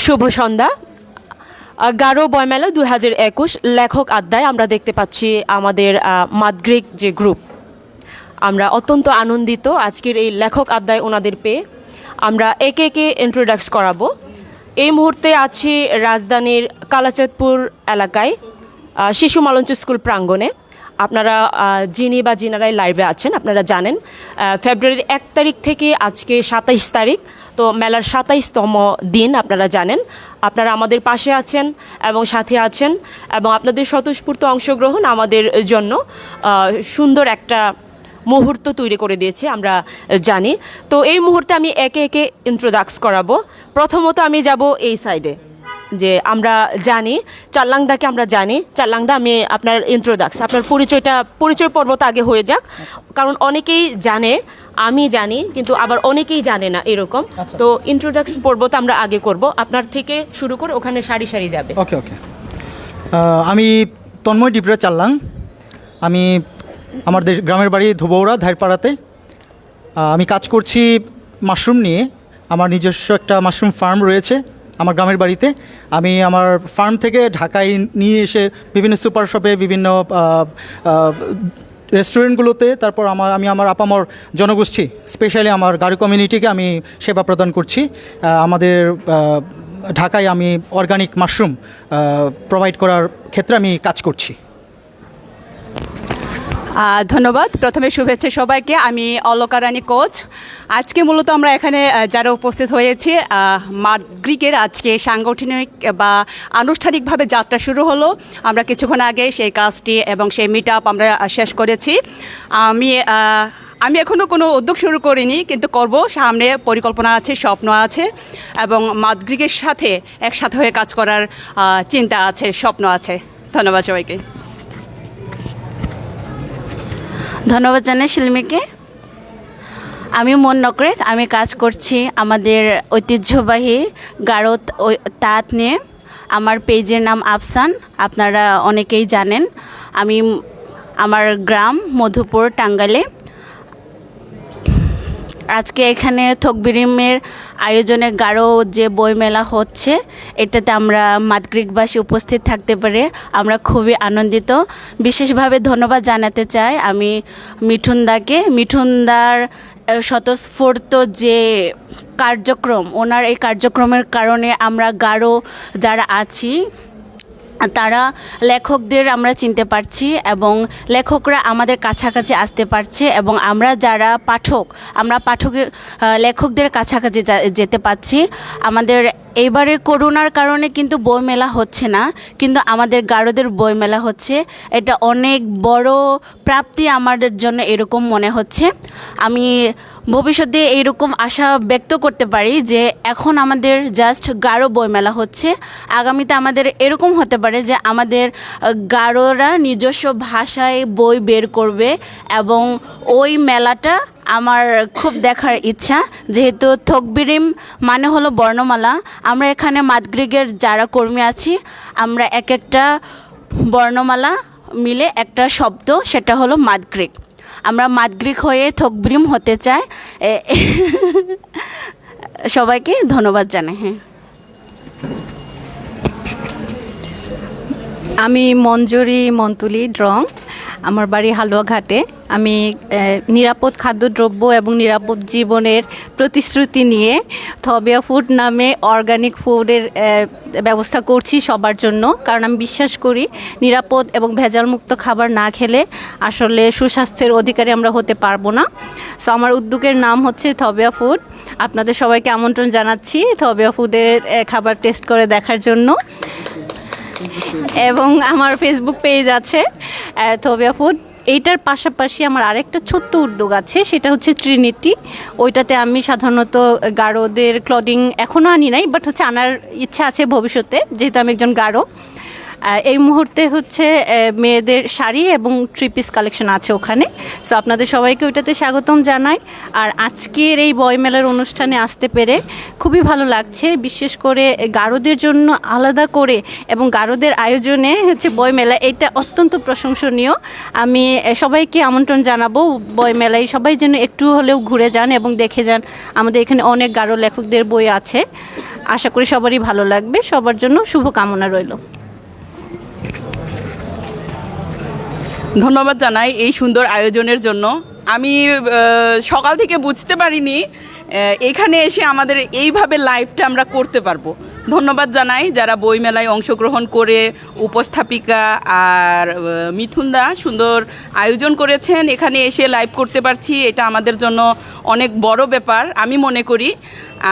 শুভ সন্ধ্যা। গারো বইমেলা 2021 লেখক আড্ডায় আমরা দেখতে পাচ্ছি আমাদের মাদ্রিক যে গ্রুপ। আমরা অত্যন্ত আনন্দিত আজকের এই লেখক আড্ডায় ওনাদের পেয়ে। আমরা একে একে ইন্ট্রোডাক্স করাবো। এই মুহূর্তে আছি রাজধানীর কালাচাঁদপুর এলাকায় শিশু মালঞ্চ স্কুল প্রাঙ্গণে। আপনারা যিনি বা যিনারাই লাইভে আছেন আপনারা জানেন ফেব্রুয়ারির 1 তারিখ থেকে আজকে 27 তারিখ, তো মেলার 27তম দিন আপনারা জানেন। আপনারা আমাদের পাশে আছেন এবং সাথে আছেন এবং আপনাদের স্বতঃস্ফূর্ত অংশগ্রহণ আমাদের জন্য সুন্দর একটা মুহূর্ত তৈরি করে দিয়েছে আমরা জানি। তো এই মুহূর্তে আমি একে একে ইন্ট্রোডাক্স করাবো। প্রথমত আমি যাব এই সাইডে, যে আমরা জানি চাল্লাংদাকে আমরা জানি। চাল্লাংদা, আমি আপনার ইন্ট্রোডাক্স আপনার পরিচয় পর্বটা আগে হয়ে যাক, কারণ অনেকেই জানে, আমি জানি কিন্তু আবার অনেকেই জানে না এরকম। তো ইন্ট্রোডাক্স পর্বটা আমরা আগে করব, আপনার থেকে শুরু করে ওখানে সারি সারি যাবে। ওকে ওকে আমি তন্ময় ডিবরা চাল্লাং। আমি আমার গ্রামের বাড়ি ধুবৌড়া ধাইরপাড়াতে। আমি কাজ করছি মাশরুম নিয়ে। আমার নিজস্ব একটা মাশরুম ফার্ম রয়েছে আমার গ্রামের বাড়িতে। আমি আমার ফার্ম থেকে ঢাকায় নিয়ে এসে বিভিন্ন সুপার শপে, বিভিন্ন রেস্টুরেন্টগুলোতে, তারপর আমি আমার আপামর জনগোষ্ঠী, স্পেশালি আমার গারো কমিউনিটিকে আমি সেবা প্রদান করছি। আমাদের ঢাকায় আমি অর্গানিক মাশরুম প্রোভাইড করার ক্ষেত্রে আমি কাজ করছি। ধন্যবাদ। প্রথমে শুভেচ্ছা সবাইকে। আমি অলকা রানী কোচ। আজকে মূলত আমরা এখানে যারা উপস্থিত হয়েছি, মাদ্রিগের আজকে সাংগঠনিক বা আনুষ্ঠানিকভাবে যাত্রা শুরু হলো। আমরা কিছুক্ষণ আগে সেই কাজটি এবং সেই মিট আপ আমরা শেষ করেছি। আমি এখনও কোনো উদ্যোগ শুরু করিনি, কিন্তু করব। সামনে পরিকল্পনা আছে, স্বপ্ন আছে এবং মাদ্রিগের সাথে একসাথে হয়ে কাজ করার চিন্তা আছে, স্বপ্ন আছে। ধন্যবাদ সবাইকে। ধন্যবাদ জানাই শিল্মীকে। আমি মন নকরে, আমি কাজ করছি আমাদের ঐতিহ্যবাহী গারো তাঁত নিয়ে। আমার পেজের নাম আফসান, আপনারা অনেকেই জানেন। আমার গ্রাম মধুপুর, টাঙ্গাইলে। আজকে এখানে থকবিরিমের আয়োজনে গারো যে বইমেলা হচ্ছে, এটাতে আমরা মাদ্রিগবাসী উপস্থিত থাকতে পারে আমরা খুবই আনন্দিত। বিশেষভাবে ধন্যবাদ জানাতে চাই আমি মিঠুনদার স্বতঃস্ফূর্ত যে কার্যক্রম, ওনার এই কার্যক্রমের কারণে আমরা গারো যারা আছি তারা লেখকদের আমরা চিনতে পারছি এবং লেখকরা আমাদের কাছাকাছি আসতে পারছে এবং আমরা যারা লেখকদের কাছাকাছি যেতে পারছি। আমাদের এইবারে করোনার কারণে কিন্তু বইমেলা হচ্ছে না, কিন্তু আমাদের গারোদের বইমেলা হচ্ছে। এটা অনেক বড় প্রাপ্তি আমাদের জন্য, এরকম মনে হচ্ছে। আমি ভবিষ্যতে এইরকম আশা ব্যক্ত করতে পারি যে এখন আমাদের জাস্ট গারো বইমেলা হচ্ছে, আগামীতে আমাদের এরকম হতে পারে যে আমাদের গারোরা নিজস্ব ভাষায় বই বের করবে এবং ওই মেলাটা আমার খুব দেখার ইচ্ছা। যেহেতু থকবিরিম মানে হলো বর্ণমালা, আমরা এখানে মাদ্রিগের যারা কর্মী আছি আমরা এক একটা বর্ণমালা মিলে একটা শব্দ, সেটা হলো মাদ্রিগ। আমরা মাদ্রিগ হয়ে থকবিরিম হতে চাই। সবাইকে ধন্যবাদ জানাই। হ্যাঁ, আমি মঞ্জুরি মন্তুলি ড্রং। আমার বাড়ি হালুয়াঘাটে। আমি নিরাপদ খাদ্যদ্রব্য এবং নিরাপদ জীবনের প্রতিশ্রুতি নিয়ে থবিয়া ফুড নামে অর্গানিক ফুডের ব্যবস্থা করছি সবার জন্য, কারণ আমি বিশ্বাস করি নিরাপদ এবং ভেজালমুক্ত খাবার না খেলে আসলে সুস্বাস্থ্যের অধিকারী আমরা হতে পারবো না। সো আমার উদ্যোগের নাম হচ্ছে থবিয়া ফুড। আপনাদের সবাইকে আমন্ত্রণ জানাচ্ছি থবিয়া ফুডের খাবার টেস্ট করে দেখার জন্য। এবং আমার ফেসবুক পেজ আছে থবিয়া ফুড। এইটার পাশাপাশি আমার আরেকটা ছোট্ট উদ্যোগ আছে, সেটা হচ্ছে ট্রিনিটি। ওইটাতে আমি সাধারণত গারোদের ক্লদিং এখনও আনি নাই, বাট আনার ইচ্ছা আছে ভবিষ্যতে, যেহেতু আমি একজন গারো। এই মুহূর্তে মেয়েদের শাড়ি এবং থ্রি পিস কালেকশন আছে ওখানে। সো আপনাদের সবাইকে ওইটাতে স্বাগতম জানাই। আর আজকের এই বইমেলার অনুষ্ঠানে আসতে পেরে খুবই ভালো লাগছে, বিশেষ করে গারোদের জন্য আলাদা করে এবং গারোদের আয়োজনে বইমেলা, এটা অত্যন্ত প্রশংসনীয়। আমি সবাইকে আমন্ত্রণ জানাবো বইমেলায় সবাই যেন একটু হলেও ঘুরে যান এবং দেখে যান। আমাদের এখানে অনেক গারো লেখকদের বই আছে। আশা করি সবারই ভালো লাগবে। সবার জন্য শুভকামনা রইল। ধন্যবাদ জানাই এই সুন্দর আয়োজনের জন্য। আমি সকাল থেকে বুঝতে পারিনি এখানে এসে আমাদের এইভাবে লাইভটা আমরা করতে পারবো। ধন্যবাদ জানাই যারা বইমেলায় অংশগ্রহণ করে, উপস্থাপিকা আর মিথুনদা সুন্দর আয়োজন করেছেন। এখানে এসে লাইভ করতে পারছি, এটা আমাদের জন্য অনেক বড় ব্যাপার আমি মনে করি।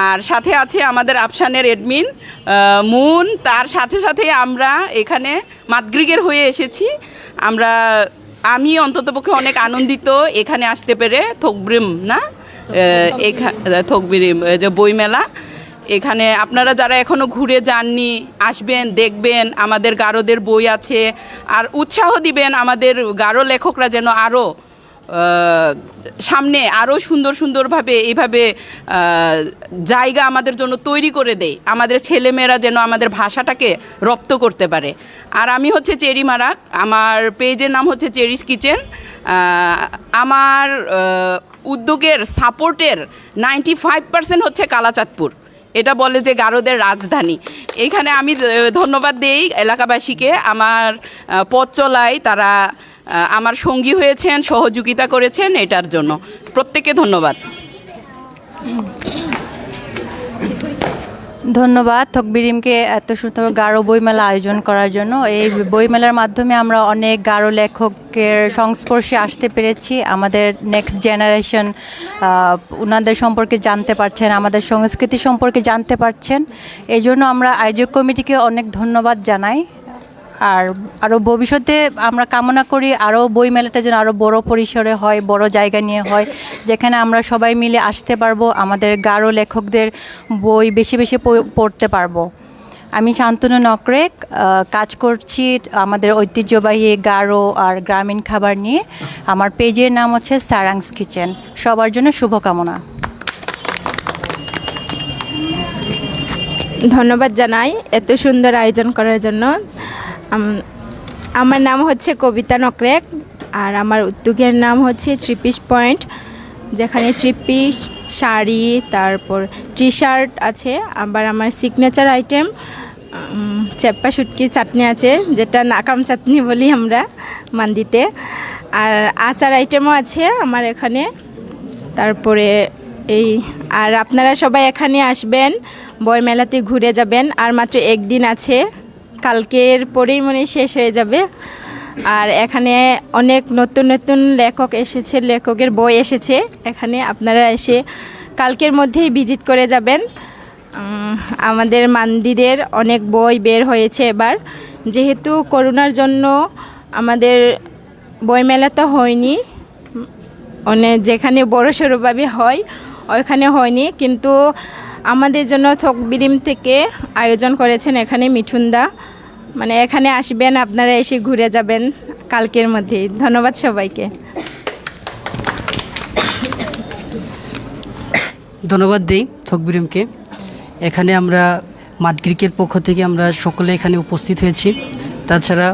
আর সাথে আছে আমাদের আফসানের অ্যাডমিন মুন, তার সাথে সাথে আমরা এখানে মাদগ্রিগের হয়ে এসেছি। আমি অন্ততপক্ষে অনেক আনন্দিত এখানে আসতে পেরে। থকবিরিম না থকবিরিম যে বইমেলা, এখানে আপনারা যারা এখনও ঘুরে যাননি আসবেন, দেখবেন আমাদের গারোদের বই আছে। আর উৎসাহ দিবেন আমাদের গারো লেখকরা যেন আরও সামনে আরও সুন্দরভাবে এইভাবে জায়গা আমাদের জন্য তৈরি করে দেয়। আমাদের ছেলেমেয়েরা যেন আমাদের ভাষাটাকে রপ্ত করতে পারে। আর আমি হচ্ছে চেরি মারাক, আমার পেজের নাম হচ্ছে চেরিস কিচেন। আমার উদ্যোগের সাপোর্টের 95% হচ্ছে কালাচাঁদপুর। এটা বলে যে গারোদের রাজধানী। এইখানে আমি ধন্যবাদ দেই এলাকাবাসীকে। আমার পথ চলায় তারা আমার সঙ্গী হয়েছেন, সহযোগিতা করেছেন, এটার জন্য প্রত্যেককে ধন্যবাদ। ধন্যবাদ থকবিরিমকে এত সুন্দর গারো বইমেলা আয়োজন করার জন্য। এই বইমেলার মাধ্যমে আমরা অনেক গারো লেখকের সংস্পর্শে আসতে পেরেছি। আমাদের নেক্সট জেনারেশন ওনাদের সম্পর্কে জানতে পারছেন, আমাদের সংস্কৃতি সম্পর্কে জানতে পারছেন। এই জন্য আমরা আয়োজক কমিটিকে অনেক ধন্যবাদ জানাই। আর আরও ভবিষ্যতে আমরা কামনা করি আরও বইমেলাটা যেন আরও বড় পরিসরে হয়, বড় জায়গা নিয়ে হয়, যেখানে আমরা সবাই মিলে আসতে পারবো, আমাদের গারো লেখকদের বই বেশি বেশি পড়তে পারবো। আমি শান্তনু নকরেক, কাজ করছি আমাদের ঐতিহ্যবাহী গারো আর গ্রামীণ খাবার নিয়ে। আমার পেজের নাম হচ্ছে সারাংস কিচেন। সবার জন্য শুভকামনা। ধন্যবাদ জানাই এত সুন্দর আয়োজন করার জন্য। আমার নাম হচ্ছে কবিতা নকরেক, আর আমার উদ্যোগের নাম হচ্ছে 3 পিস পয়েন্ট, যেখানে 3 পিস শাড়ি, তারপর টি শার্ট আছে। আবার আমার সিগনেচার আইটেম চেপ্পা শুটকির চাটনি আছে, যেটা নাকাম চাটনি বলি আমরা মান্দিতে। আর আচার আইটেমও আছে আমার এখানে। তারপরে আর আপনারা সবাই এখানে আসবেন, বইমেলাতে ঘুরে যাবেন। আর মাত্র একদিন আছে, কালকের পরেই মনে শেষ হয়ে যাবে। আর এখানে অনেক নতুন নতুন লেখক এসেছে, লেখকের বই এসেছে এখানে। আপনারা এসে কালকের মধ্যেই ভিজিট করে যাবেন। আমাদের মান্দিদের অনেক বই বের হয়েছে এবার, যেহেতু করোনার জন্য আমাদের বইমেলা তো হয়নি, যেখানে বড় সড়োভাবে হয় ওইখানে হয়নি, কিন্তু আমাদের জন্য থকবিরিম থেকে আয়োজন করেছেন এখানে মিঠুনদা। মানে এখানে আসবেন, আপনারা এসে ঘুরে যাবেন কালকের মধ্যেই। ধন্যবাদ সবাইকে। ধন্যবাদ দেই থকবিরিমকে। এখানে আমরা মাদগ্রিকের পক্ষ থেকে আমরা সকলে এখানে উপস্থিত হয়েছি। তাছাড়া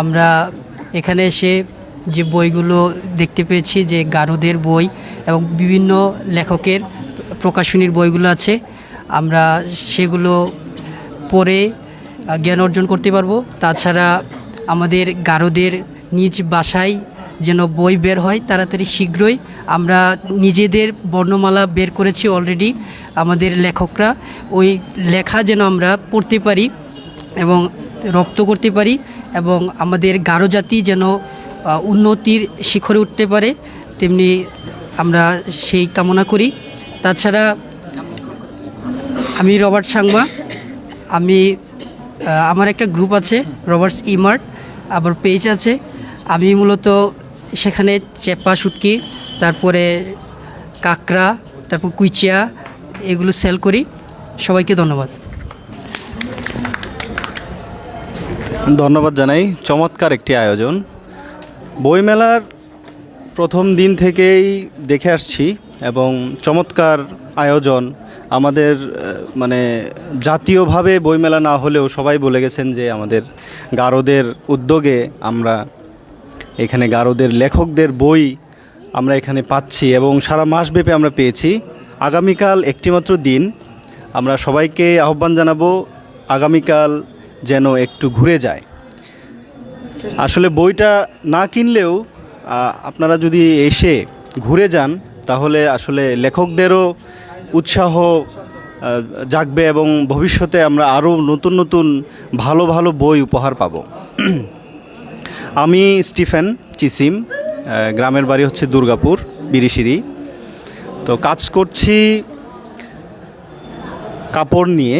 আমরা এখানে এসে যে বইগুলো দেখতে পেয়েছি, যে গারোদের বই এবং বিভিন্ন লেখকের প্রকাশনীর বইগুলো আছে, আমরা সেগুলো পড়ে জ্ঞান অর্জন করতে পারবো। তাছাড়া আমাদের গারোদের নিজ ভাষায় যেন বই বের হয় তাড়াতাড়ি শীঘ্রই। আমরা নিজেদের বর্ণমালা বের করেছি অলরেডি, আমাদের লেখকরা ওই লেখা যেন আমরা পড়তে পারি এবং রপ্ত করতে পারি, এবং আমাদের গারো জাতি যেন উন্নতির শিখরে উঠতে পারে, তেমনি আমরা সেই কামনা করি। তাছাড়া আমি রবার্ট সাংমা, আমার একটা গ্রুপ আছে রবার্টস ইমার্ট, আবার পেজ আছে। আমি মূলত সেখানে চেপা শুটকি, তারপরে কাঁকড়া, তারপর কুইচিয়া এগুলো সেল করি। সবাইকে ধন্যবাদ। ধন্যবাদ জানাই। চমৎকার একটি আয়োজন। বইমেলার প্রথম দিন থেকেই দেখে আসছি এবং চমৎকার আয়োজন। আমাদের মানে জাতীয়ভাবে বইমেলা না হলেও সবাই বলে গেছেন যে আমাদের গারোদের উদ্যোগে আমরা এখানে গারোদের লেখকদের বই আমরা এখানে পাচ্ছি এবং সারা মাসব্যাপী আমরা পেয়েছি। আগামীকাল একটিমাত্র দিন, আমরা সবাইকে আহ্বান জানাবো আগামীকাল যেন একটু ঘুরে যায়। আসলে বইটা না কিনলেও আপনারা যদি এসে ঘুরে যান তাহলে আসলে লেখকদেরও উৎসাহ জাগবে এবং ভবিষ্যতে আমরা আরও নতুন নতুন ভালো ভালো বই উপহার পাব। আমি স্টিফেন চিসিম, গ্রামের বাড়ি হচ্ছে দুর্গাপুর বিরিশিরি। তো কাজ করছি কাপড় নিয়ে,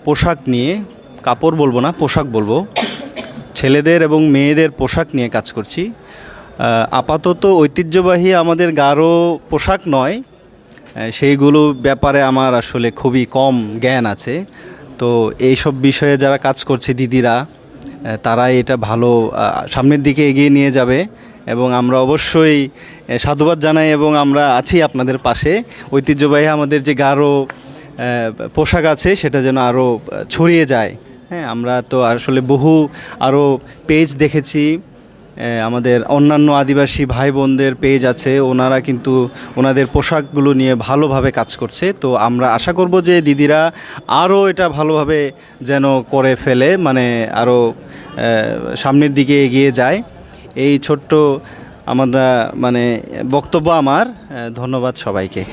পোশাক নিয়ে, কাপড় বলবো না পোশাক বলবো, ছেলেদের এবং মেয়েদের পোশাক নিয়ে কাজ করছি। আপাতত ঐতিহ্যবাহী আমাদের গারো পোশাক নয়, সেইগুলো ব্যাপারে আমার আসলে খুবই কম জ্ঞান আছে। তো এইসব বিষয়ে যারা কাজ করছে দিদিরা, তারা এটা ভালো সামনের দিকে এগিয়ে নিয়ে যাবে এবং আমরা অবশ্যই সাধুবাদ জানাই এবং আমরা আছি আপনাদের পাশে। ঐতিহ্যবাহী আমাদের যে গারো পোশাক আছে সেটা যেন আরও ছড়িয়ে যায়। হ্যাঁ, আমরা তো আসলে বহু আরও পেজ দেখেছি, আমাদের অন্যান্য আদিবাসী ভাই বোনদের পেজ আছে, ওনারা কিন্তু ওনাদের পোশাকগুলো নিয়ে ভালোভাবে কাজ করছে। তো আমরা আশা করব যে দিদিরা আরও এটা ভালোভাবে যেন করে ফেলে, মানে আরও সামনের দিকে এগিয়ে যায়। এই ছোট্ট আমরা মানে বক্তব্য আমার। ধন্যবাদ সবাইকে।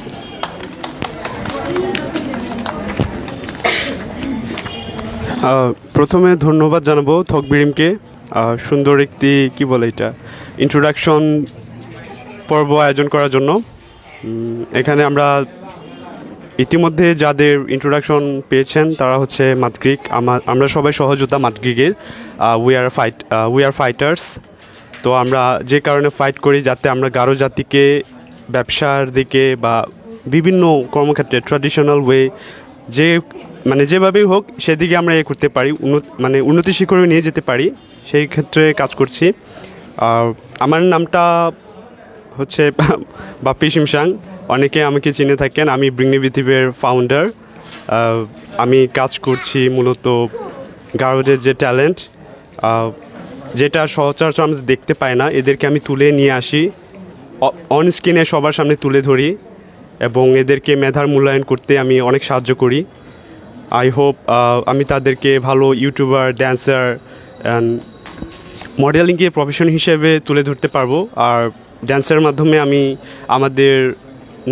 প্রথমে ধন্যবাদ জানাবো থকবিরিমকে, সুন্দর একটি কি বলে এটা ইন্ট্রোডাকশন পর্ব আয়োজন করার জন্য। এখানে আমরা ইতিমধ্যে যাদের ইন্ট্রোডাকশন পেয়েছেন তারা হচ্ছে মাদগ্রিক। আমরা সবাই সহযোদ্ধা মাদগ্রিকের। We are fighters. তো আমরা যে কারণে ফাইট করি যাতে আমরা গারো জাতিকে ব্যবসার দিকে বা বিভিন্ন কর্মক্ষেত্রে ট্র্যাডিশনাল ওয়ে যেভাবেই হোক সেদিকে আমরা করতে পারি, উন্নতি শিখরে নিয়ে যেতে পারি, সেই ক্ষেত্রে কাজ করছি। আমার নামটা হচ্ছে বাপ্পি শিমসাং, অনেকে আমাকে চিনে থাকেন। আমি ব্রিংনি বিথিবের ফাউন্ডার। আমি কাজ করছি মূলত গারোদের যে ট্যালেন্ট, যেটা সচরাচর আমরা দেখতে পাই না, এদেরকে আমি তুলে নিয়ে আসি, অন স্ক্রিনে সবার সামনে তুলে ধরি এবং এদেরকে মেধার মূল্যায়ন করতে আমি অনেক সাহায্য করি। আই হোপ আমি তাদেরকে ভালো ইউটিউবার, ড্যান্সার অ্যান্ড মডেলিংকে প্রফেশন হিসেবে তুলে ধরতে পারবো। আর ড্যান্সের মাধ্যমে আমি আমাদের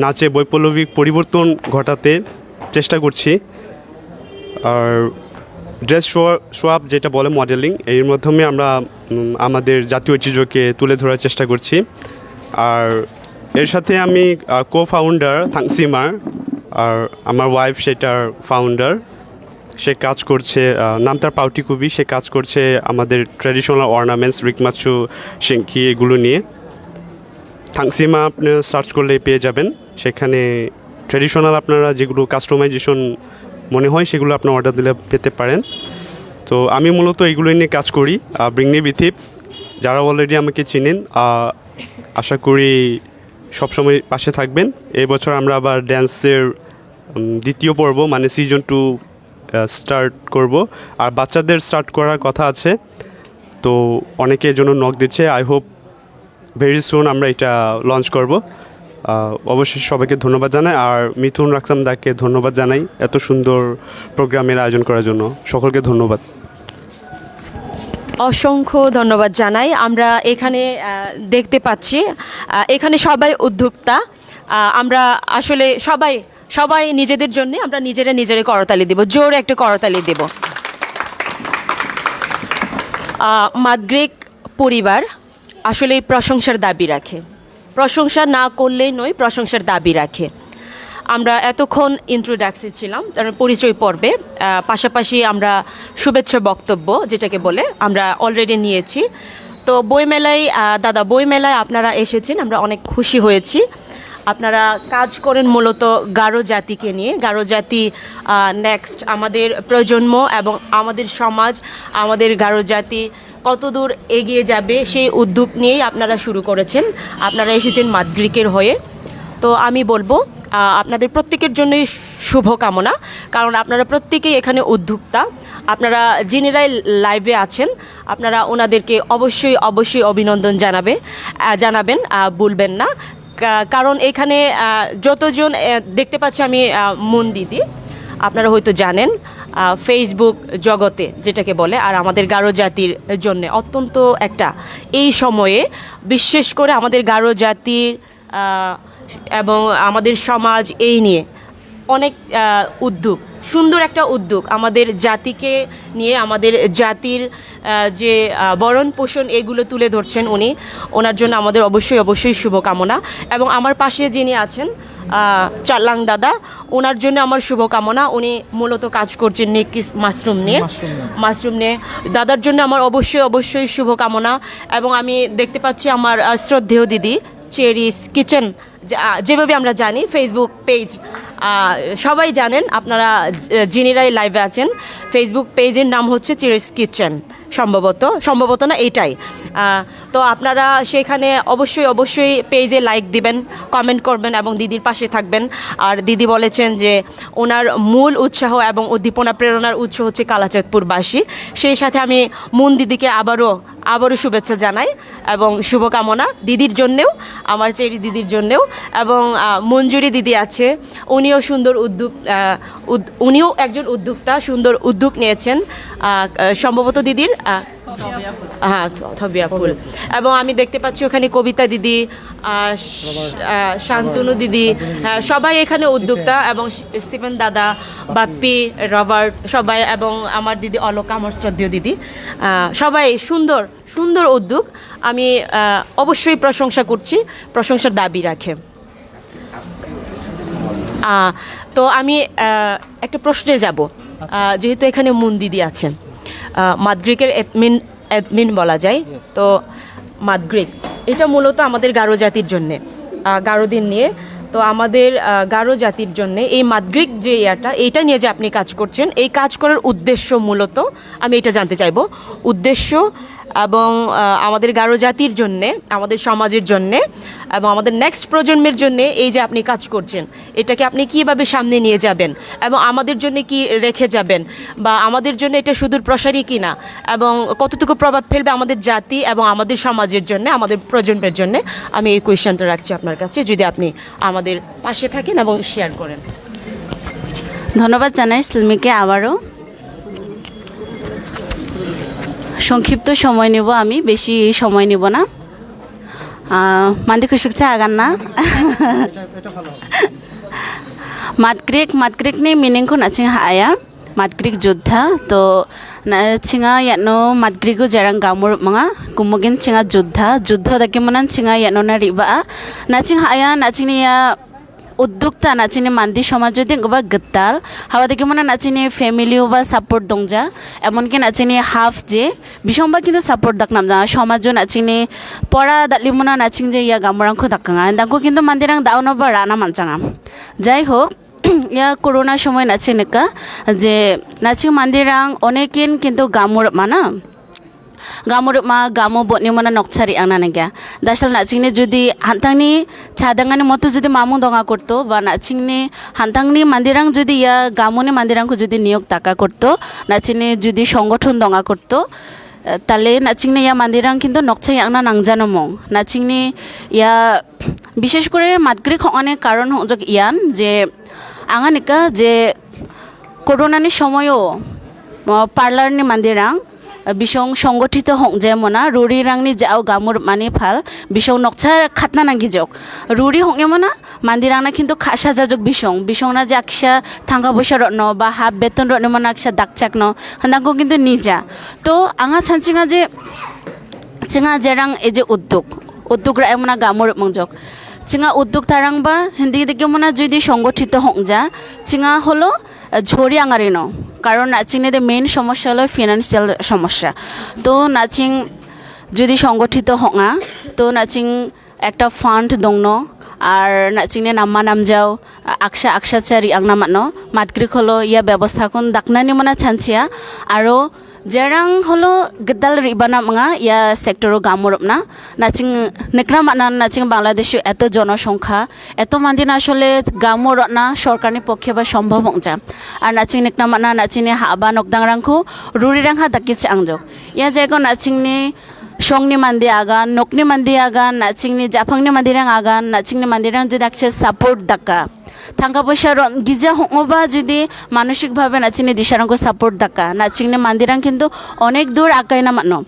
নাচে বৈপ্লবিক পরিবর্তন ঘটাতে চেষ্টা করছি। আর ড্রেস শো আপ যেটা বলে মডেলিং, এর মাধ্যমে আমরা আমাদের জাতীয় ঐতিহ্যকে তুলে ধরার চেষ্টা করছি। আর এর সাথে আমি কো ফাউন্ডার থাংসিমার, আর আমার ওয়াইফ সেটার ফাউন্ডার। সে কাজ করছে, নাম তার পাউটিকুবি। সে কাজ করছে আমাদের ট্র্যাডিশনাল অর্নামেন্টস, রিকমাচু, শিংকি এগুলো নিয়ে। থাংসিমা আপনি সার্চ করলে পেয়ে যাবেন। সেখানে ট্র্যাডিশনাল আপনারা যেগুলো কাস্টমাইজেশন মনে হয় সেগুলো আপনার অর্ডার দিলে পেতে পারেন। তো আমি মূলত এগুলো নিয়ে কাজ করি। ব্রিংনি বিথিব যারা অলরেডি আমাকে চিনেন, আশা করি সবসময় পাশে থাকবেন। এবছর আমরা আবার ড্যান্সের দ্বিতীয় পর্ব মানে সিজন 2 স্টার্ট করব। আর বাচ্চাদের স্টার্ট করার কথা আছে, তো অনেকে এর জন্য নক দিচ্ছে। আই হোপ ভেরি সুন আমরা এটা লঞ্চ করব। অবশ্যই সবাইকে ধন্যবাদ জানাই, আর মিথুন রাকসামদাকে ধন্যবাদ জানাই এত সুন্দর প্রোগ্রামের আয়োজন করার জন্য। সকলকে ধন্যবাদ। অসংখ্য ধন্যবাদ জানাই। আমরা এখানে দেখতে পাচ্ছি এখানে সবাই উদ্যোক্তা। আমরা আসলে সবাই নিজেদের জন্য আমরা নিজেরা করতালি দেব, জোর একটা করতালি দেব। মাদগ্রিক পরিবার আসলে প্রশংসার দাবি রাখে, প্রশংসা না করলেই নয়, প্রশংসার দাবি রাখে। আমরা এতক্ষণ ইন্ট্রোডাকশন ছিলাম, তার পরিচয় পর্বে, পাশাপাশি আমরা শুভেচ্ছা বক্তব্য যেটাকে বলে আমরা অলরেডি নিয়েছি। তো বইমেলায় বইমেলায় আপনারা এসেছেন, আমরা অনেক খুশি হয়েছি। আপনারা কাজ করেন মূলত গারো জাতিকে নিয়ে। গারো জাতি নেক্সট আমাদের প্রজন্ম এবং আমাদের সমাজ, আমাদের গারো জাতি কতদূর এগিয়ে যাবে সেই উদ্যোগ নিয়েই আপনারা শুরু করেছেন। আপনারা এসেছেন মাদগ্রিকের হয়ে। তো আমি বলবো আপনাদের প্রত্যেকের জন্যই শুভকামনা, কারণ আপনারা প্রত্যেকেই এখানে উদ্যোক্তা। আপনারা যিনিরাই লাইভে আছেন আপনারা ওনাদেরকে অবশ্যই অভিনন্দন জানাবেন, ভুলবেন না। কারণ এখানে যতজন দেখতে পাচ্ছি আমি মুন দিদি, আপনারা হয়তো জানেন ফেসবুক জগতে যেটাকে বলে, আর আমাদের গারো জাতির জন্য অত্যন্ত একটা এই সময়ে বিশেষ করে আমাদের গারো জাতির এবং আমাদের সমাজ এই নিয়ে অনেক উদ্যোগ, সুন্দর একটা উদ্যোগ আমাদের জাতিকে নিয়ে, আমাদের জাতির যে বরণ পোষণ এগুলো তুলে ধরছেন উনি, ওনার জন্য আমাদের অবশ্যই শুভকামনা। এবং আমার পাশে যিনি আছেন চাল্লাং দাদা, ওনার জন্য আমার শুভকামনা। উনি মূলত কাজ করছেন নেকিস মাশরুম নিয়ে। দাদার জন্য আমার অবশ্যই শুভকামনা। এবং আমি দেখতে পাচ্ছি আমার শ্রদ্ধেয় দিদি চেরিস কিচেন, যেভাবে আমরা জানি ফেসবুক পেজ সবাই জানেন, আপনারা যিনিরাই লাইভে আছেন, ফেসবুক পেজের নাম হচ্ছে চেরিস কিচেন, সম্ভবত না এটাই। তো আপনারা সেখানে অবশ্যই পেজে লাইক দিবেন, কমেন্ট করবেন এবং দিদির পাশে থাকবেন। আর দিদি বলেছেন যে ওনার মূল উৎসাহ এবং উদ্দীপনা প্রেরণার উৎস হচ্ছে কালাচাঁদপুরবাসী। সেই সাথে আমি মুন দিদিকে আবারও শুভেচ্ছা জানাই এবং শুভকামনা দিদির জন্যেও, আমার চেরি দিদির জন্যেও। এবং মঞ্জুরি দিদি আছে, উনিও সুন্দর উনিও একজন উদ্যোক্তা, সুন্দর উদ্যোগ নিয়েছেন সম্ভবত দিদির হ্যাঁ থবিয়া ফুল। এবং আমি দেখতে পাচ্ছি ওখানে কবিতা দিদি, শান্তনু দিদি, সবাই এখানে উদ্যোক্তা, এবং স্টিফেন দাদা, বাপ্পি, রবার্ট সবাই, এবং আমার দিদি অলকা, আমার শ্রদ্ধেয় দিদি, সবাই সুন্দর উদ্যোগ। আমি অবশ্যই প্রশংসা করছি, প্রশংসার দাবি রাখে। তো আমি একটা প্রশ্নে যাব, যেহেতু এখানে মুন দিদি আছেন, মাদগ্রিকের অ্যাডমিন বলা যায়, তো মাদগ্রিক এটা মূলত আমাদের গারো জাতির জন্যে, গারোদের নিয়ে। তো আমাদের গারো জাতির জন্যে এই মাদগ্রিক যে এইটা নিয়ে যে আপনি কাজ করছেন, এই কাজ করার উদ্দেশ্য মূলত আমি এটা জানতে চাইবো, উদ্দেশ্য এবং আমাদের গারো জাতির জন্যে, আমাদের সমাজের জন্যে এবং আমাদের নেক্সট প্রজন্মের জন্যে এই যে আপনি কাজ করছেন, এটাকে আপনি কীভাবে সামনে নিয়ে যাবেন এবং আমাদের জন্য কি রেখে যাবেন, বা আমাদের জন্য এটা সুদূর প্রসারী কিনা এবং কতটুকু প্রভাব ফেলবে আমাদের জাতি এবং আমাদের সমাজের জন্য, আমাদের প্রজন্মের জন্য। আমি এই কোয়েশ্চেনটা রাখছি আপনার কাছে, যদি আপনি আমাদের পাশে থাকেন এবং শেয়ার করেন। ধন্যবাদ জানাই সিলমিকে আবারও। সংক্ষিপ্ত সময় নেব, আমি বেশি সময় নেব না। মান্দি খুশিকছে আগান না মাদগ্রিক ni meaning ko naching haya Madgrig Joddha to na chinga yano Madgrigo jarang gamur mga kumugin chinga Joddha daki manan chinga yano na riba na ching haya na ching ya উদ্যোক্তা নাচিনি মান্দি সমাজ যদি গোবা গত্তাল হাওয়া দেখে মনে নাচিনি ফ্যামিলিও বা সাপোর্ট দংজা এমনকি নাচিনি half যে বিসম্বা কিন্তু সাপোর্ট দাকনাম যা সমাজও নাচিনি পড়া দালি মনা নাচিং যে ইয়া গামরাংখো দাকাঙা দাঙ্কো কিন্তু মান্দিরাং দাওনা বা রানা মানচাঙা যাই হোক ইয়া করোনা সময় নাচিনিকা যে নাচিং মান্দিরাং অনেকেন কিন্তু গামুর মানা গামুরুকma gamu botni mana nokchari angna naga dasal nachingni jodi hantangni chadangani moto jodi mamung donga korto ba nachingni hantangni mandirang jodi ya gamuni mandirangko jodi niyok taka korto nachini jodi সংগঠন donga korto তাহলে নাচিংনি ইয়া মান্দিরাং কিন্তু নকছাই আংনা নাংজানো মং নাচিংনি ইয়া বিশেষ করে মাদগ্রিক অনেক কারণ হজক ইয়ান যে আঙানিকা যে করোনানি সময়ও পার্লারনি মান্দিরাং বিশং সংগঠিত হং যেমনা রুরি রাংনি যাও গামুর মানে ফাল বিশং নকছা খাতনা নাঙ্গি জক রুরি হং এমনা মান্দিরাংনা কিন্তু খাসা যাজক বিশং না যে আকসা থাঙ্গা পয়সা রত্ন বা হাফ বেতন রত্ন মানে আকসা দাকচাক ন হান্দাঙ্কো কিন্তু নিজা তো আঙা ছানচিঙা যে চিঙা জেরাং এই যে উদ্যোগ রা এমনা গামুর মংজক চিঙা উদ্যোগ তারাং বা হিন্দি দিকে মনা যদি সংগঠিত হং যা চিঙা হলো ঝরি আঙারিন কারণ নাচিংনে মেইন সমস্যা হলো ফিনান্সিয়াল সমস্যা তো নাচিং যদি সংগঠিত হঙা তো নাচিং একটা ফান্ড দংন আর নাচিংনে নাম্মা নামজাও আকসা চারি আংনা মানো মাদগ্রিক হলো ইয়া ব্যবস্থা কোন দাকনানি মনা ছানছিয়া আরো জেরাং হলো গদাল রিবানা মঙ্গা ইয়া সেক্টরও গামরবনা নাচিং নেকনা মানা নাচিং বাংলাদেশে এত জনসংখ্যা এত মান্দিন আসলে গামরনা সরকারি পক্ষে বা সম্ভব হংজা আর নাচিং নেকনা মানা নাচিনে হাবা নকদাংরাংখো রুরিরাংহা দাকিছে আংজক ইয়া জায়গা নাচিংনি সংনি মান্দি আগান নকনি মান্দি আগান নাচিংনি জাফাংনি মান্দিরাং আগান নাচিংনি মান্দিরাং যদি আকসে সাপোর্ট দাকা টাকা পয়সা গিজা হবা যদি মানসিকভাবে নাচিনে দিশারাংকে সাপোর্ট দাকা নাচিংনে মান্দিরাং কিন্তু অনেক দূর আগায় না মানো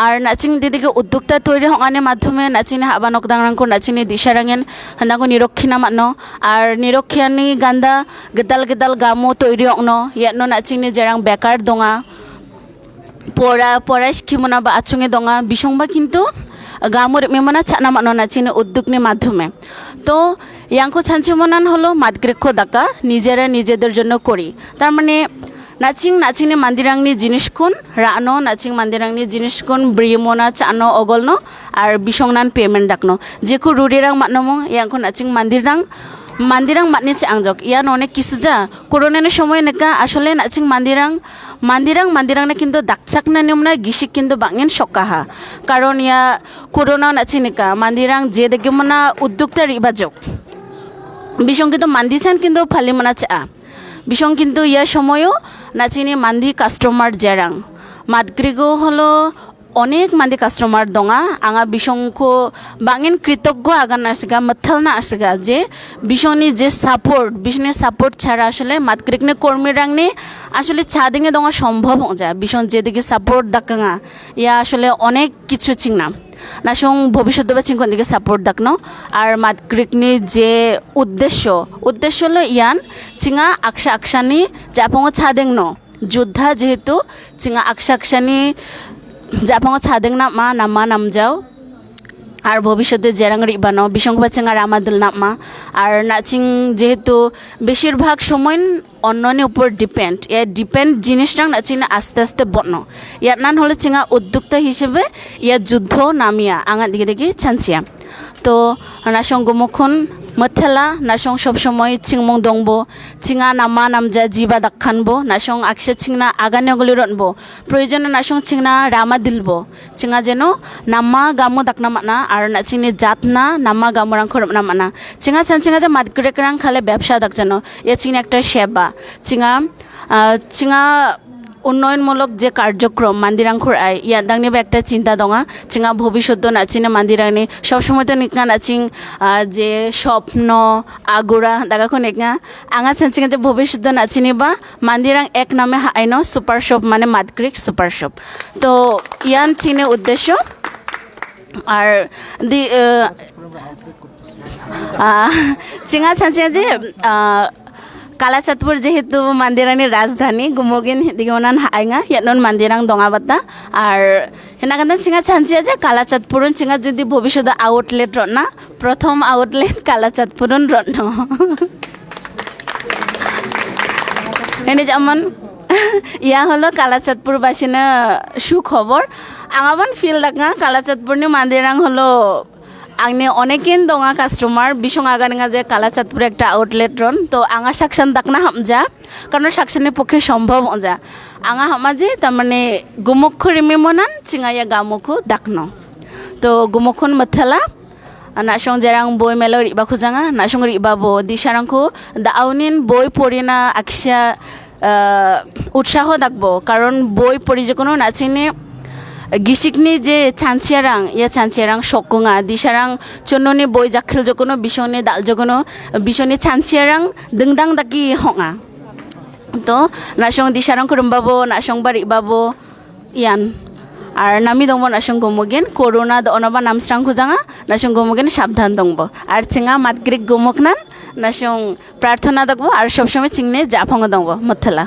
আর নাচিং দিদিকে উদ্যোক্তা তৈরি হওয়ার মাধ্যমে নাচিনে হাবা নকদাংরাংকো নাচিনে দিশারাঙেন হানাগো নিরক্ষিনা মানো আর নিরক্ষিয়ানি গান্দা গেদাল গেদাল গামো তৈরি হনো ইয়ানো নাচিনে যেরাং বেকার দঙা পড়া শিখিমনা বা আচুঙে দঙা বিসংবা কিন্তু গামুর মেমনা ছানা মানো নাচিনে উদ্যোগের মাধ্যমে তো ইয়াংকো ছানচিমনান হলো মাদগ্রেক্ষ দাকা নিজেরা নিজেদের জন্য করি তার মানে নাচিংনে মান্দিরাংনি জিনিসকুন রানো নাচিং মান্দিরাংনি জিনিসকুন ব্রিমনা চানো অগলনো আর বিসংনান পেমেন্ট দাকনো যেকু রুডিরাং মানমো ইয়াংকো নাচিং মান্দিরাং মাতনি চাংজক ইয়ান অনেক কিছু যা করোনার সময় নেকা আসলে নাচিং মান্দিরাং না কিন্তু দাকচাক না নিয়মনা গিসিক কিন্তু বাঙেন সকাহা কারণ ইয়া করোনা নাচি নেকা মান্দিরাং যে দেখে মনা উদ্যোক্তা রিবাজক বিসং কিন্তু মান্দিচান কিন্তু ফালি মনা চা বিসং কিন্তু ইয়া সময়ও নাচিনি মান্দি কাস্টমার জেরাং মাদগ্রিগো হলো অনেক মান্দি কাস্টমার দঙা আঙা বিসংখো বাঙেন কৃতজ্ঞ আগান আসিগা মথাল না আসিগা যে বিসংনি যে বিসংনি সাপোর্ট ছাড়া আসলে মাদগ্রিকনে কর্মীরাংনি আসলে ছাদিঙে দঙা সম্ভব হয়ে যায় বিসং যেদিকে সাপোর্ট দাকাঙা ইয়া আসলে অনেক কিছু চিংনা নাসং ভবিষ্যৎ বা চিংকন দিকে সাপোর্ট দাকনো আর মাদগ্রিকনি যে উদ্দেশ্য হলো ইয়ান চিঙা আকসানি জাপং ছাদেংনো যোদ্ধা যেহেতু চিঙা আকসানি জাপাং ছাদেং নামা নামজাও আর ভবিষ্যতে জেরাং রিবানো বিসংবা চেঙ্গা রামাদুল নামা আর নাচিং যেহেতু বেশিরভাগ সময় অন্যনের উপর ডিপেন্ড জিনিসটা নাচিং আস্তে আস্তে বন্য ইয়ার নান হলে চেঙ্গা উদ্যোক্তা হিসেবে ইয়ার যুদ্ধ নামিয়া আঙা দিকে দিকে ছানছিয়া তো নাসং গোমখন মথেলা নাসং সবসময় চিংমং দংবো চিঙা নামা নামজা জিবা দাখানবো নাসং আকসে চিংনা আগানিয়াগুলি রনবো প্রয়োজনে নাসং চিংনা রামা দিলবো চিঙা যেন নামা গামো দাকনা মানা আর নাচিংনি জাতনা নামা গামোরাং খরব না মানা চিঙা যা মাদগ্রেকরাং খালে ব্যবসা দাক যেন ইয়া চিংনা একটা সেবা চিঙা উন্নয়নমূলক যে কার্যক্রম মান্দিরাংখর আয় ইয়াদাংনিবো একটা চিন্তা দঙা চিঙা ভবিষ্যৎ নাচিনে মান্দিরাংনি সবসময় তো নিকা নাচিং যে স্বপ্ন আগুরা দাগাখো নেকা আঙা চাঞ্চিঙা যে ভবিষ্যৎ নাচিনিবা মান্দিরাং এক নামে হাইনো সুপার শপ মানে মাদগ্রিক সুপার শপ তো ইয়ান চিনে উদ্দেশ্য আর চিঙা চাঞ্চিঙা যে কালাচাঁদপুর যেহেতু মান্দিরাংনি রাজধানী গুমগিন দিগমনান হাইঙা ইয়ানন মান্দিরাং দঙাবাতা আর হেনাকান্তা চিঙা ছানচিয়া যে কালাচাঁদপুরন চিঙা যদি ভবিষ্যতে আউটলেট রনা প্রথম আউটলেট কালাচাঁদপুরন রন এনে যেমন ইয়া হলো কালাচাঁদপুরবাসীনা সুখবর আঙাবান ফিল দাকা কালাচাঁদপুরনি মান্দিরাং হলো आंनि अनेकेन दङा कास्टमार बिसं आगानिङा जे कालाचाँदपुर একটা আউটলেট রন তো আঙা সাকসান দাকনা হামজা কারণ সাকসানের পক্ষে সম্ভব যা আঙা হামাজি তার মানে গুমুখ রিমি মনান চিঙাইয়া গামুখু দাকনো তো গুমুখন মথালা নাসং যেরাং বই মেলো রিবা খুজাঙা নাসং রিবাবো দিশারাংখু দাউনিন বই পড়িনা আকসা উৎসাহ দাকবো কারণ বই পড়ি যে কোনো নাচিনে गिसिकनि जे चानचियारां सकंगा दिशारां चन्ननि बय जाखेल जकोनो बिसंनि दाल जकोनो बिसंनि चानचियारां दंदां दाकी होंगा तो नासं दिशारां खुरुमबाबो नासं बारिबाबो यान আর নামি দংবো নাসং গমগেন করোনা দনবা নামস্রাং খুজাঙা নাসং গমগেন সাবধান দংবো আর চিঙা মাদগ্রিক গমকনান নাসং প্রার্থনা দগবো আর সবসময় চিংনে জাফঙ্গ দংবো মথলা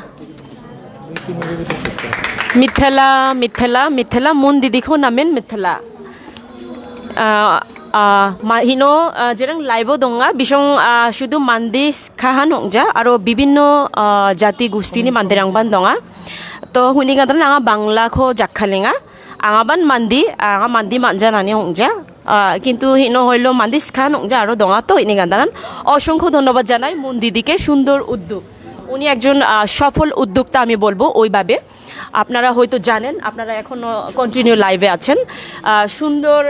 মিথেলা মন দিদিখো নামেন মিথেলা হিনো যেরং লাইভও দঙা বিসং শুধু মান্দি খাহান হংজা আরো বিভিন্ন জাতি গোষ্ঠীনি মান্দিরাংবান দঙা তো হুনি গাদান আঙা বাংলাখো জাখালেঙা আঙাবান মান্দি মানজানানি হংজা কিন্তু হিনো হইলো মান্দি খাহান হংজা আরো দঙা তো ইনি গাদান অসংখ্য ধন্যবাদ জানাই মন দিদিকে সুন্দর উদ্যোগ উনি একজন সফল উদ্যোক্তা আমি বলবো ওইভাবে আপনারা হয়তো জানেন আপনারা এখনো কন্টিনিউ লাইভে আছেন সুন্দর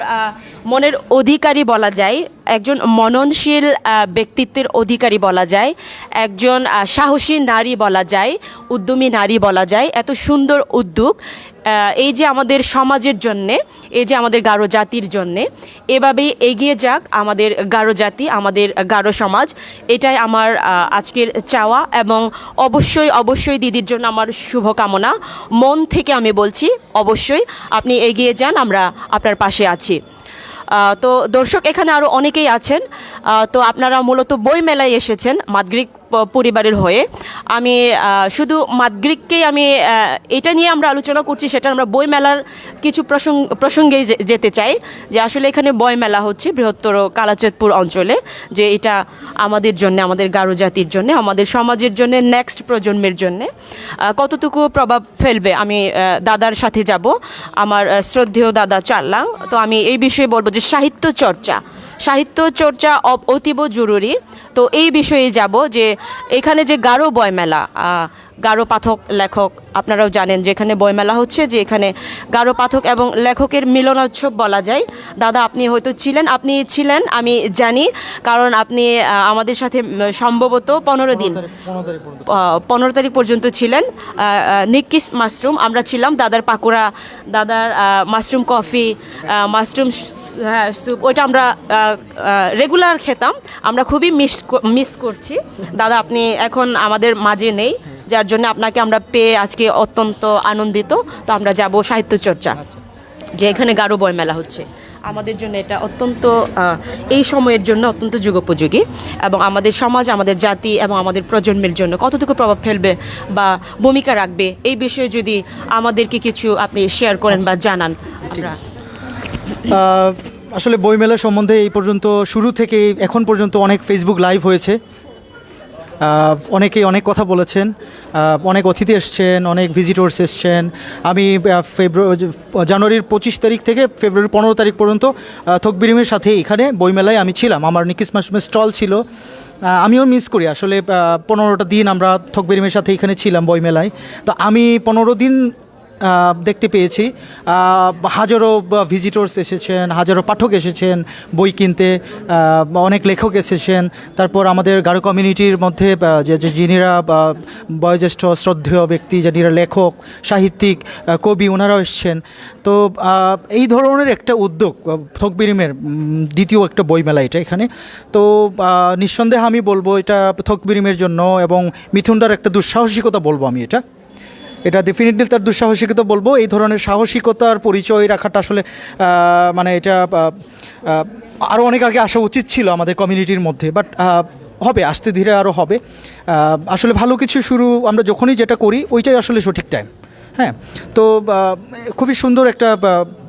মনের অধিকারী বলা যায় একজন মননশীল ব্যক্তিত্বের অধিকারী বলা যায়, একজন সাহসী নারী বলা যায়, উদ্যমী নারী বলা যায়। এত সুন্দর উদ্যোগ এই যে আমাদের সমাজের জন্যে, এই যে আমাদের গারো জাতির জন্যে, এভাবেই এগিয়ে যাক আমাদের গারো জাতি, আমাদের গারো সমাজ। এটাই আমার আজকের চাওয়া, এবং অবশ্যই অবশ্যই দিদির জন্য আমার শুভকামনা। মন থেকে আমি বলছি, অবশ্যই আপনি এগিয়ে যান, আমরা আপনার পাশে আছি। তো দর্শক, এখানে আরও অনেকেই আছেন। তো আপনারা মূলত বই মেলায় এসেছেন মাদগ্রিক পরিবারের হয়ে। আমি শুধু মাদগ্রিককেই আমি এটা নিয়ে আমরা আলোচনা করছি, সেটা আমরা বই মেলার কিছু প্রসঙ্গে যেতে চাই, যে আসলে এখানে বই মেলা হচ্ছে বৃহত্তর কালাচাঁদপুর অঞ্চলে, যে এটা আমাদের জন্য, আমাদের গারো জাতির জন্য, আমাদের সমাজের জন্য, নেক্সট প্রজন্মের জন্য কতটুকু প্রভাব ফেলবে। আমি দাদার সাথে যাব, আমার শ্রদ্ধেয় দাদা চাল্লাং। তো আমি এই বিষয়ে বলবো যে সাহিত্য চর্চা অতীব জরুরি। তো এই বিষয়ে যাব যে এখানে যে গারো বইমেলা, গারো পাঠক লেখক, আপনারাও জানেন যে এখানে বইমেলা হচ্ছে, যে এখানে গারো পাঠক এবং লেখকের মিলনোৎসব বলা যায়। দাদা আপনি হয়তো ছিলেন, আমি জানি, কারণ আপনি আমাদের সাথে সম্ভবত 15 তারিখ পর্যন্ত ছিলেন। নিকিস মাশরুম আমরা ছিলাম, দাদার পাকোড়া, দাদার মাশরুম কফি, মাশরুম স্যুপ, ওইটা আমরা রেগুলার খেতাম। আমরা খুবই মিস করছি দাদা, আপনি এখন আমাদের মাঝে নেই, যার জন্য আপনাকে আমরা পেয়ে আজকে অত্যন্ত আনন্দিত। তো আমরা যাব সাহিত্য চর্চা, যে এখানে গারো বই মেলা হচ্ছে। আমাদের জন্য এটা অত্যন্ত এই সময়ের জন্য অত্যন্ত যুগোপযোগী, এবং আমাদের সমাজ, আমাদের জাতি এবং আমাদের প্রজন্মের জন্য কতটুকু প্রভাব ফেলবে বা ভূমিকা রাখবে, এই বিষয়ে যদি আমাদেরকে কিছু আপনি শেয়ার করেন বা জানান। আমরা আসলে বইমেলা সম্বন্ধে এই পর্যন্ত, শুরু থেকে এখন পর্যন্ত অনেক ফেসবুক লাইভ হয়েছে, অনেকেই অনেক কথা বলেছেন, অনেক অতিথি এসছেন, অনেক ভিজিটর্স এসছেন। আমি জানুয়ারির 25 তারিখ থেকে ফেব্রুয়ারি 15 তারিখ পর্যন্ত থকবিরিমের সাথে এখানে বইমেলায় আমি ছিলাম। আমার নিকিস মাশরুমের স্টল ছিল, আমিও মিস করি আসলে। 15টা দিন আমরা থকবিরিমের সাথে এখানে ছিলাম বইমেলায়। তো আমি 15 দিন দেখতে পেয়েছি হাজারো ভিজিটর্স এসেছেন, হাজারো পাঠক এসেছেন বই কিনতে, অনেক লেখক এসেছেন। তারপর আমাদের গারো কমিউনিটির মধ্যে যে যিনিরা বয়োজ্যেষ্ঠ শ্রদ্ধেয় ব্যক্তি, যিনিরা লেখক, সাহিত্যিক, কবি, ওনারাও এসেছেন। তো এই ধরনের একটা উদ্যোগ থকবিরিমের দ্বিতীয় একটা বইমেলা এটা এখানে। তো নিঃসন্দেহে আমি বলবো এটা থকবিরিমের জন্য, এবং মিথুনদার একটা দুঃসাহসিকতা বলবো আমি, এটা ডেফিনেটলি তার দুঃসাহসিকতা বলবো। এই ধরনের সাহসিকতার পরিচয় রাখাটা আসলে মানে এটা আরও অনেক আগে আসা উচিত ছিল আমাদের কমিউনিটির মধ্যে, বাট হবে, আস্তে ধীরে আরও হবে। আসলে ভালো কিছু শুরু আমরা যখনই যেটা করি ওইটাই আসলে সঠিক টাইম। হ্যাঁ, তো খুবই সুন্দর একটা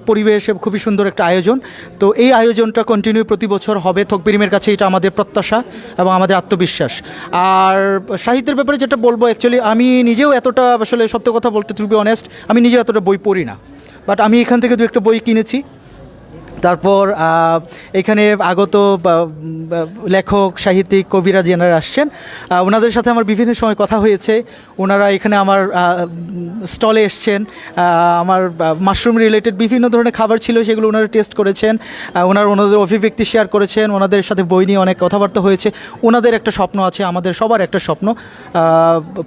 পরিবেশ, খুবই সুন্দর একটা আয়োজন। তো এই আয়োজনটা কন্টিনিউ প্রতি বছর হবে থকবিরিমের কাছে, এটা আমাদের প্রত্যাশা এবং আমাদের আত্মবিশ্বাস। আর সাহিত্যের ব্যাপারে যেটা বলবো, অ্যাকচুয়ালি আমি নিজেও এতটা, আসলে সত্য কথা বলতে, টু বি অনেস্ট, আমি নিজেও এতটা বই পড়ি না, বাট আমি এখান থেকে দু একটা বই কিনেছি। তারপর এখানে আগত লেখক, সাহিত্যিক, কবিরা যেনারা আসছেন, ওনাদের সাথে আমার বিভিন্ন সময় কথা হয়েছে। ওনারা এখানে আমার স্টলে এসছেন, আমার মাশরুম রিলেটেড বিভিন্ন ধরনের খাবার ছিল, সেগুলো ওনারা টেস্ট করেছেন, ওনাদের অভিব্যক্তি শেয়ার করেছেন, ওনাদের সাথে বই নিয়ে অনেক কথাবার্তা হয়েছে। ওনাদের একটা স্বপ্ন আছে, আমাদের সবার একটা স্বপ্ন,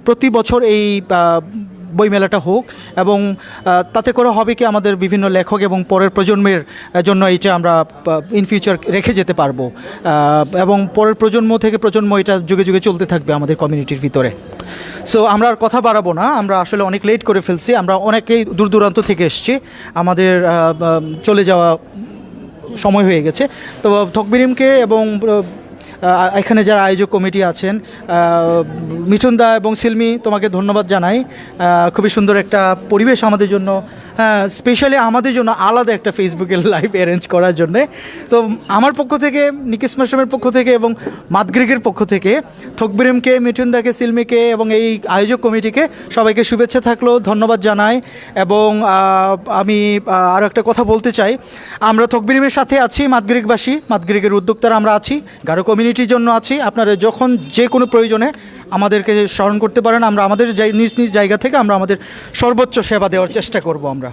প্রতি বছর এই বইমেলাটা হোক, এবং তাতে করে হবে কি আমাদের বিভিন্ন লেখক এবং পরের প্রজন্মের জন্য এটা আমরা ইন ফিউচার রেখে যেতে পারবো, এবং পরের প্রজন্ম থেকে প্রজন্ম এটা যুগে যুগে চলতে থাকবে আমাদের কমিউনিটির ভিতরে। সো আমরা আর কথা বাড়াবো না, আমরা আসলে অনেক লেট করে ফেলছি, আমরা অনেকেই দূর দূরান্ত থেকে এসছি, আমাদের চলে যাওয়া সময় হয়ে গেছে। তো থকবিরিমকে এবং এখানে যারা আয়োজক কমিটি আছেন, মিঠুনদা এবং সিলমি, তোমাকে ধন্যবাদ জানাই। খুবই সুন্দর একটা পরিবেশ আমাদের জন্য, স্পেশালি আমাদের জন্য আলাদা একটা ফেসবুকের লাইভ অ্যারেঞ্জ করার জন্যে। তো আমার পক্ষ থেকে, নিকিস মাশরুমের পক্ষ থেকে এবং মাদগ্রিকের পক্ষ থেকে থকবিরিমকে, মিঠুনদাকে, সিলমিকে এবং এই আয়োজক কমিটিকে সবাইকে শুভেচ্ছা থাকলো, ধন্যবাদ জানাই। এবং আমি আরও একটা কথা বলতে চাই, আমরা থকবিরিমের সাথে আছি, মাদগ্রিকবাসী, মাদগ্রিকের উদ্যোক্তারা আমরা আছি, গারো কমিউনিটির জন্য আছি। আপনারা যখন যে কোনো প্রয়োজনে আমাদেরকে স্মরণ করতে পারেন, আমরা আমাদের নিজ নিজ জায়গা থেকে আমরা আমাদের সর্বোচ্চ সেবা দেওয়ার চেষ্টা করব আমরা।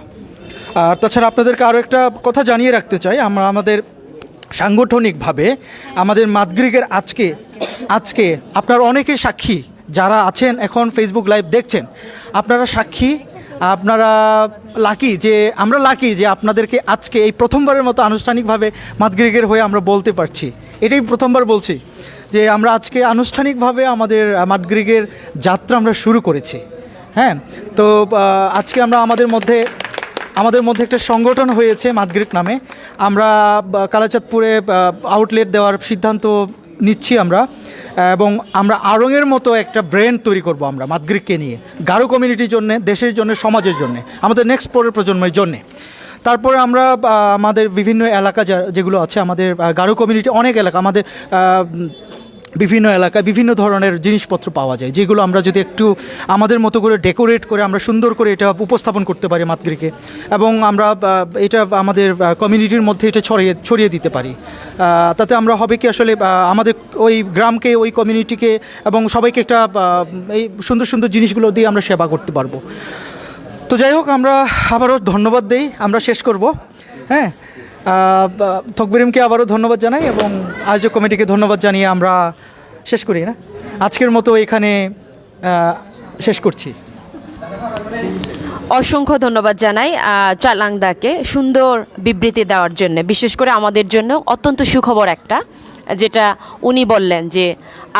আর তাছাড়া আপনাদেরকে আরও একটা কথা জানিয়ে রাখতে চাই, আমরা আমাদের সাংগঠনিকভাবে আমাদের মাদগ্রিকের আজকে আপনারা অনেকে সাক্ষী, যারা আছেন এখন ফেসবুক লাইভ দেখছেন, আপনারা সাক্ষী, আপনারা লাকি যে আপনাদেরকে আজকে এই প্রথমবারের মতো আনুষ্ঠানিকভাবে মাদগ্রিকের হয়ে আমরা বলতে পারছি। এটাই প্রথমবার বলছি যে আমরা আজকে আনুষ্ঠানিকভাবে আমাদের মাদগ্রিকের যাত্রা আমরা শুরু করেছি। হ্যাঁ, তো আজকে আমরা আমাদের মধ্যে একটা সংগঠন হয়েছে মাদগ্রিক নামে। আমরা কালাচাঁদপুরে আউটলেট দেওয়ার সিদ্ধান্ত নিচ্ছি আমরা, এবং আমরা আড়ংয়ের মতো একটা ব্র্যান্ড তৈরি করব আমরা মাদগ্রিককে নিয়ে, গারো কমিউনিটির জন্য, দেশের জন্য, সমাজের জন্য, আমাদের নেক্সট পরের প্রজন্মের জন্যে। তারপরে আমরা আমাদের বিভিন্ন এলাকা যেগুলো আছে, আমাদের গারো কমিউনিটি অনেক এলাকা, আমাদের বিভিন্ন এলাকায় বিভিন্ন ধরনের জিনিসপত্র পাওয়া যায়, যেগুলো আমরা যদি একটু আমাদের মতো করে ডেকোরেট করে আমরা সুন্দর করে এটা উপস্থাপন করতে পারি মাদগ্রিকে, এবং আমরা এটা আমাদের কমিউনিটির মধ্যে এটা ছড়িয়ে দিতে পারি, তাতে আমরা হবে কি আসলে আমাদের ওই গ্রামকে, ওই কমিউনিটিকে এবং সবাইকে একটা এই সুন্দর সুন্দর জিনিসগুলো দিয়ে আমরা সেবা করতে পারবো। তো যাই হোক, আমরা আবারও ধন্যবাদ দেই, আমরা শেষ করব। হ্যাঁ, থকবিরিমকে আবারও ধন্যবাদ জানাই এবং আয়োজক কমিটিকে ধন্যবাদ জানিয়ে আমরা শেষ করি না, আজকের মতো এখানে শেষ করছি। অসংখ্য ধন্যবাদ জানাই চালাংদাকে সুন্দর বিবৃতি দেওয়ার জন্য, বিশেষ করে আমাদের জন্য অত্যন্ত সুখবর একটা, যেটা উনি বললেন যে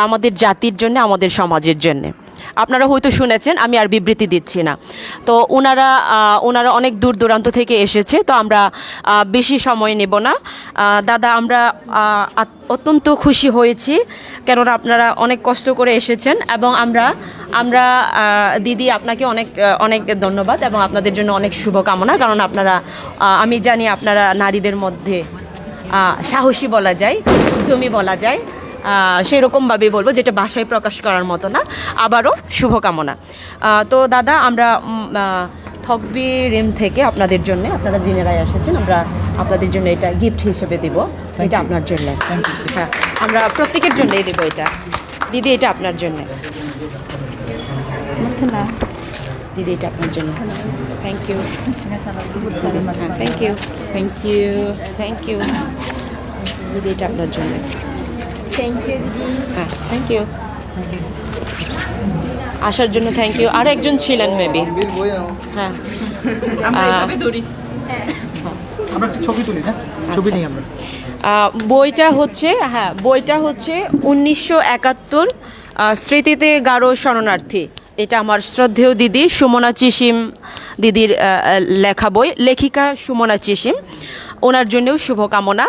আমাদের জাতির জন্য, আমাদের সমাজের জন্য। আপনারা হয়তো শুনেছেন, আমি আর বিবৃতি দিচ্ছি না। তো ওনারা অনেক দূর দূরান্ত থেকে এসেছে, তো আমরা বেশি সময় নেব না। দাদা, আমরা অত্যন্ত খুশি হয়েছি, কেননা আপনারা অনেক কষ্ট করে এসেছেন, এবং আমরা দিদি আপনাকে অনেক অনেক ধন্যবাদ এবং আপনাদের জন্য অনেক শুভকামনা, কারণ আপনারা, আমি জানি আপনারা নারীদের মধ্যে সাহসী বলা যায়, উদ্যমী বলা যায়, সেরকমভাবে বলবো, যেটা ভাষায় প্রকাশ করার মতো না। আবারও শুভকামনা। তো দাদা, আমরা থকবিরিম থেকে আপনাদের জন্য, আপনারা জিনেরাই এসেছেন, আমরা আপনাদের জন্য এটা গিফট হিসেবে দিব। এটা আপনার জন্য, হ্যাঁ, আমরা প্রত্যেকের জন্যই দেবো এটা। দিদি, এটা আপনার জন্য। দিদি, এটা আপনার জন্য। Thank you, thank you, thank you, thank you. দিদি, এটা আপনার জন্য। থ্যাংক ইউ দিদি। হ্যাঁ, থ্যাংক ইউ। আসার জন্য থ্যাংক ইউ। আর একজন ছিলেন মেবি। হ্যাঁ, আমরা একটা ছবি তুলি না, ছবি নিই আমরা। বইটা হচ্ছে 1971 স্মৃতিতে গারো শরণার্থী। এটা আমার শ্রদ্ধেয় দিদি সুমনা চিসিম দিদির লেখা বই, লেখিকা সুমনা চিসিম। ওনার জন্যও শুভকামনা।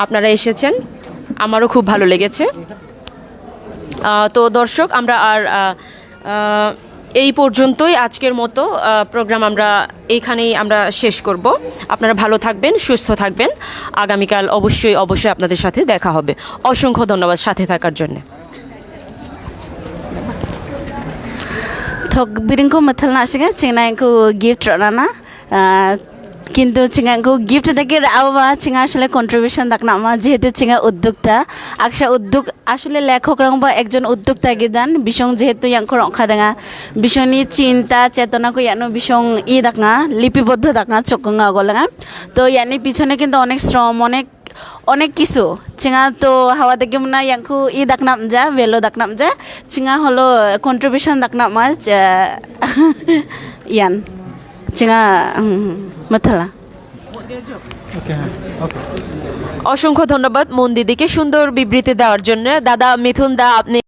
আপনারা এসেছেন, আমারও খুব ভালো লেগেছে। তো দর্শক, আমরা আর এই পর্যন্তই আজকের মতো প্রোগ্রাম আমরা এইখানেই আমরা শেষ করব। আপনারা ভালো থাকবেন, সুস্থ থাকবেন। আগামীকাল অবশ্যই আপনাদের সাথে দেখা হবে। অসংখ্য ধন্যবাদ সাথে থাকার জন্য। থকবিরিমको mathalna asiga chingnaiko gift rana কিন্তু চিঙাকে গিফট থেকে আবা চিঙা আসলে কন্ট্রিবিউশন দাকনামা, যেহেতু চিঙা উদ্যোক্তা আকসা উদ্যোগ আসলে লেখক রংবা একজন উদ্যোক্তা গিদান বিসং যেহেতু ইয়াংখো রংখা দেঙা বিসংনি চিন্তা চেতনাকে ইয়ানো বিসং দাকনা লিপিবদ্ধ দাকনা চকঙ্গা গলাঙা। তো ইয়ানি পিছনে কিন্তু অনেক শ্রম, অনেক কিছু চিঙা। তো হাওয়া দেখে মনে ইয়াংখু দাকনাম যা ভেলো দাকনাম যা চিঙা হলো কন্ট্রিবিউশন দাকনামা ইয়ান চিঙা মাথালা। অসংখ্য ধন্যবাদ মন দিদিকে সুন্দর বিবৃতি দেওয়ার জন্য। দাদা মিথুন দা, আপনি